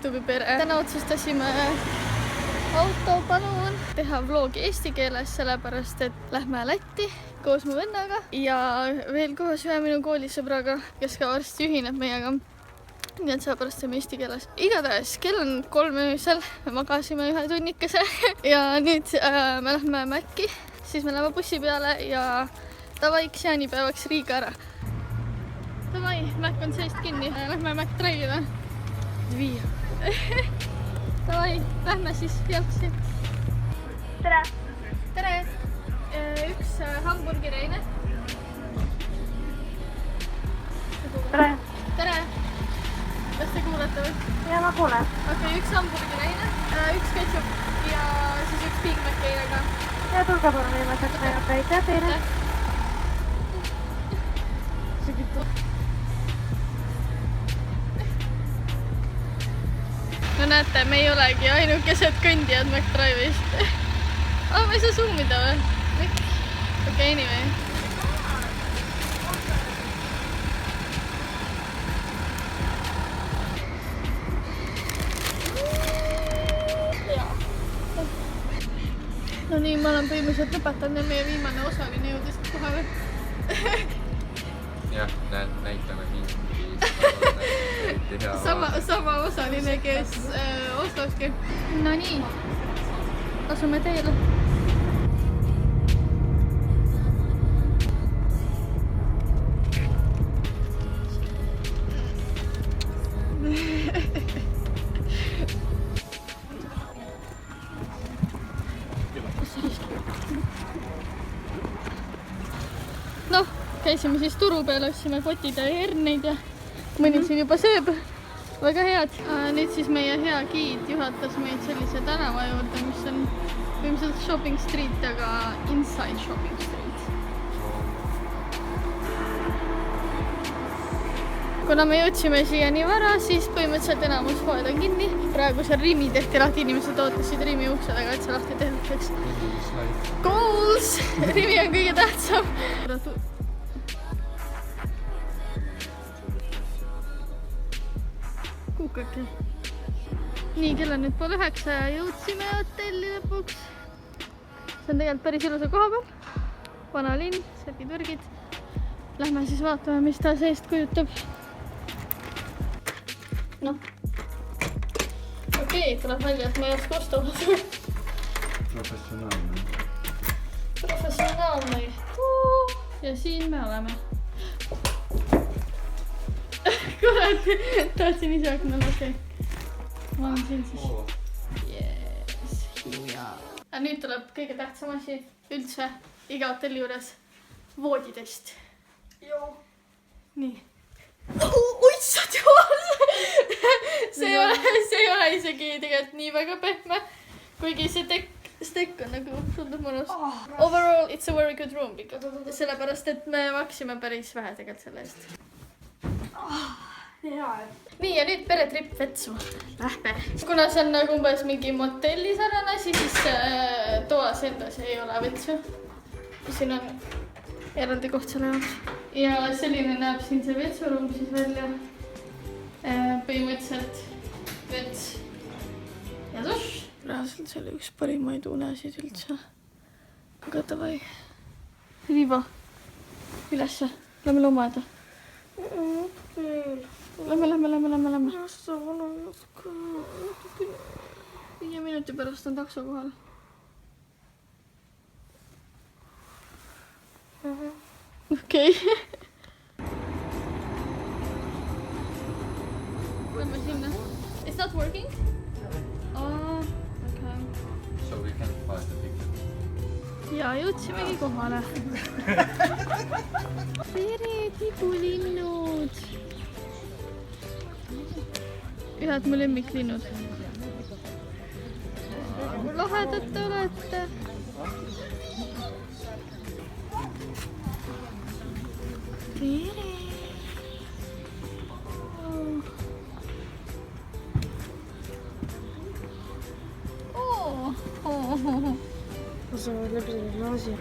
õhtu kui pere. Täna otsustasime autopalun teha vlogi eesti keeles, sellepärast et lähme Lätti koos mu vennaga ja veel koos ühe minu koolisõbraga, kes ka varsti ühineb meiega. Nii et sellepärast teeme eesti keeles. Igatahes kell on 3 öösel, me magasime ühe tunnikese ja nüüd me lähme Mäkki, siis me läheme bussi peale ja tavaiks jaanipäevaks Riiga ära. Tavai, Mäkk on seest kinni, lähme Mäkk Drive'ile. Vii. Tavai, lähme siis jalgsi. Tere! Tere! Üks hamburgereine. Tere! Tere! Kas te kuulete või? Ja ma kuulen. Okei, üks hamburgereine, üks ketšup ja siis üks Big Mac eiraga. Ja tulge palun viimaseks näidata, aitäh teile. No näete, me ei olegi ainukesed kõndijad McDrive'is. Ma ei saa zoomida või? Okei, anyway. No nii, ma olen põhimõtteliselt lõpetanud ja meie viimane osaline jõudis kohale. Jah, näitame mingi sama osaline, kes oslaski. No nii, asume teele. Noh, käisime siis turu peal, ostsime kotid ja herneid ja mõni siin juba sööb. Väga head. Nüüd siis meie hea giid juhatas meid sellise tänava juurde, mis on põhimõtteliselt shopping street, aga inside shopping street. Kuna me jõudsime siia nii vara, siis põhimõtteliselt enamus poed on kinni. Praegu seal Rimi tehti lahti, inimesed ootasid Rimi ukse taga, et see lahti tehtaks. Goals! Rimi on kõige tähtsam. Kuukake. Nii, kell on nüüd 8:30 ja jõudsime hotelli lõpuks. See on tegelikult päris ilusa koha peal. Vana linn, sepitõrgid. Lähme siis vaatame, mis ta seest kujutab. Noh. Okei, tuleb välja, et ma ei oska osta. Professionaalne. Ja siin me oleme. Kurat, tahtsin ise aknal, okei. Ma olen siin siis. Yes, hiuja. Nüüd tuleb kõige tähtsam asi üldse iga hotelli juures. Vooditest. Joo. Nii. Oitsad jumal! See ei ole isegi tegelikult nii väga pehme. Kuigi see stekk on nagu tundub mõnus. Overall, it's a very good room. Sellepärast, et me maksime päris vähe tegelikult selle eest. Nii, ja nüüd peretripp vetsu. Lähme. Kuna see on nagu umbes mingi motelli sarnane asi, siis toas endas ei ole vetsu. Siin on eraldi koht selle jaoks. Ja selline näeb siin see vetsuruum siis välja. Põhimõtteliselt vets ja dušš. Reaalselt see oli üks parimaid unesid üldse. Aga tavai. Riiva. Ülesse. Lähme loomada. Lähme. 5 minuti pärast on takso kohal. Okei. Lähme sinna. It's not working? Oh, okay. So we can buy the ticket. Ja jõudsimegi kohale. Tere, tibulinnud! Ühed mu lemmiklinnud. Lahedad te olete. Tere! See on läbi selle klaasi.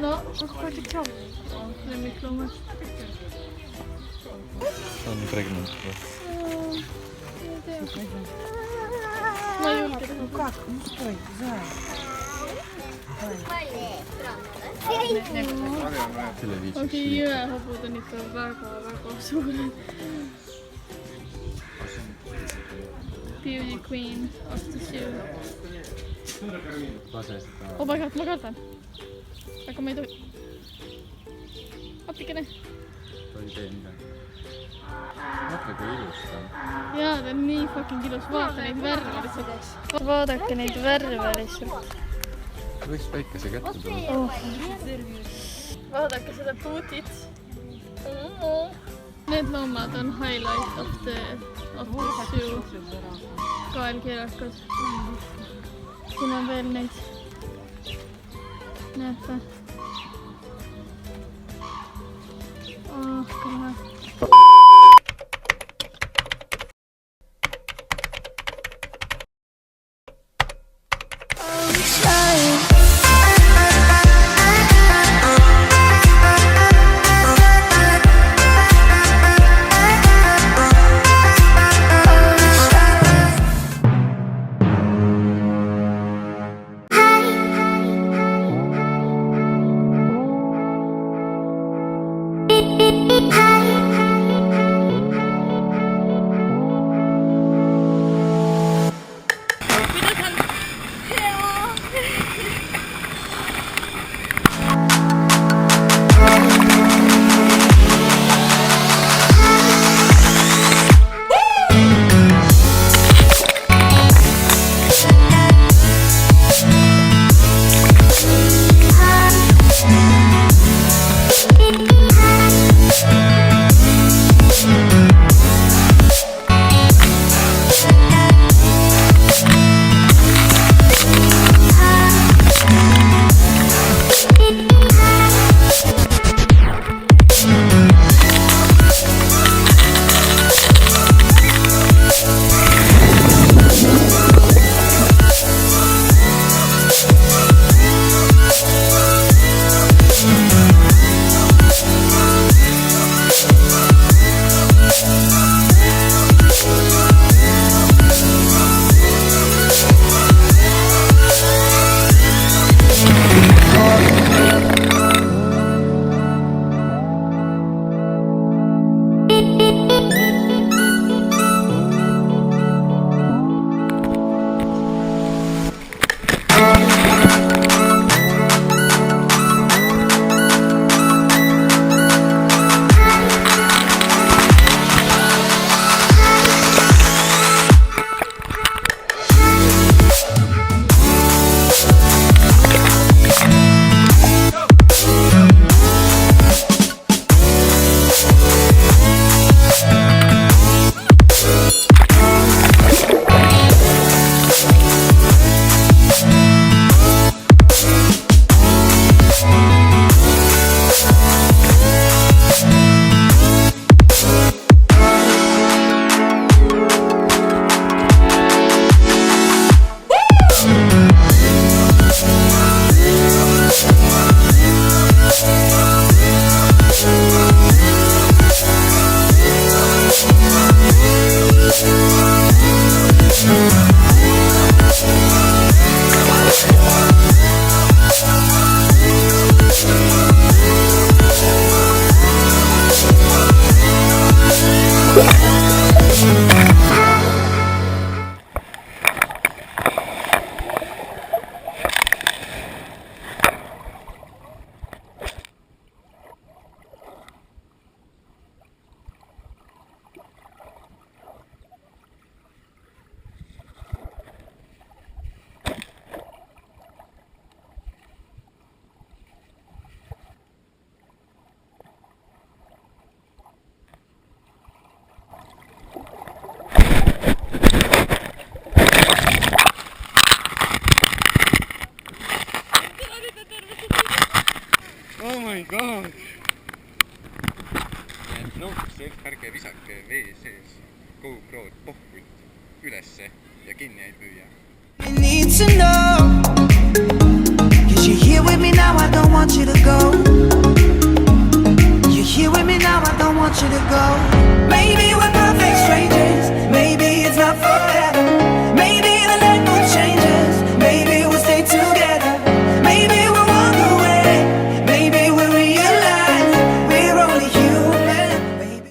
No, lemmikloomad. On pregnant. Ma ei julge teha. Как? Ну стой, зай. Okei, jõehobud on ikka väga suured. Beauty queen of the zoo. Lase seda. Oh my god, ma kardan. Aga ma ei tohi. Appikene. Ei tee midagi. Mõtle kui ilus ta on. Jaa, ta on nii fucking ilus. Vaata neid värve lihtsalt. Vaadake neid värve lihtsalt. Võiks päikese kätte tulla. Vaadake seda puutit. Need loomad on highlight of the zoo. Kaelkirakud. Siin on veel neid. Näete? Kõne. my god! Nõutakse, ärge visake vee sees GoPro'd pohkult ülesse ja kinni ei püüa. You need to know, 'cause you're here with me now, I don't want you to go. You're here with me now, I don't want you to go.